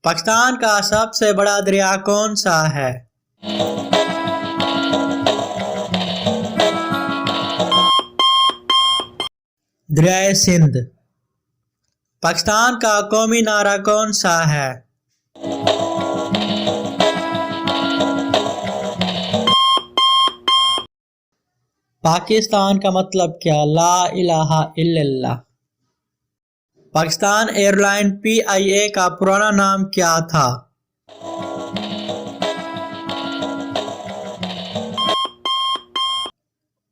پاکستان کا سب سے بڑا دریا کون سا ہے؟ دریائے سندھ۔ پاکستان کا قومی نعرہ کون سا ہے؟ پاکستان کا مطلب کیا؟ لا الہ الا اللہ۔ پاکستان ایئر لائن PIA کا پرانا نام کیا تھا؟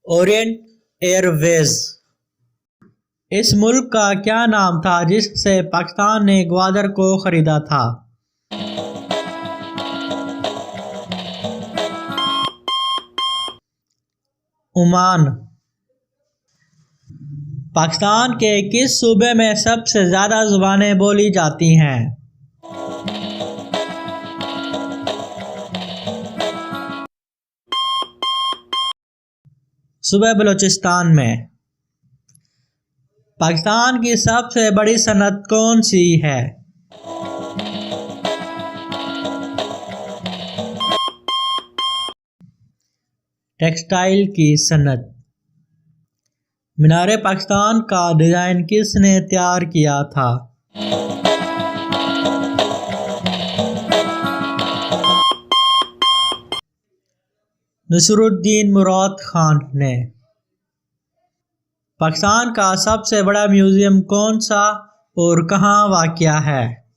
اورینٹ ایئر ویز۔ اس ملک کا کیا نام تھا جس سے پاکستان نے گوادر کو خریدا تھا؟ عمان۔ پاکستان کے کس صوبے میں سب سے زیادہ زبانیں بولی جاتی ہیں؟ صوبہ بلوچستان میں۔ پاکستان کی سب سے بڑی صنعت کون سی ہے؟ ٹیکسٹائل کی صنعت۔ مینار پاکستان کا ڈیزائن کس نے تیار کیا تھا؟ نصر الدین مراد خان نے۔ پاکستان کا سب سے بڑا میوزیم کون سا اور کہاں واقع ہے؟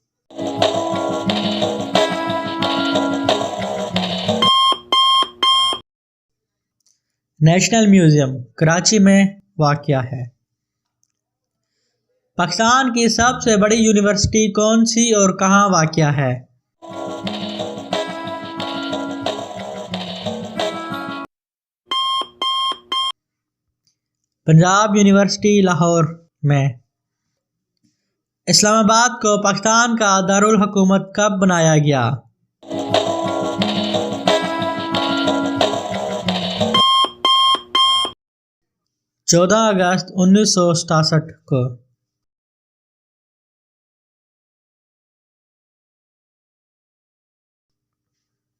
نیشنل میوزیم کراچی میں واقع ہے۔ پاکستان کی سب سے بڑی یونیورسٹی کون سی اور کہاں واقع ہے؟ پنجاب یونیورسٹی لاہور میں۔ اسلام آباد کو پاکستان کا دارالحکومت کب بنایا گیا؟ 14 اگست 1967 کو۔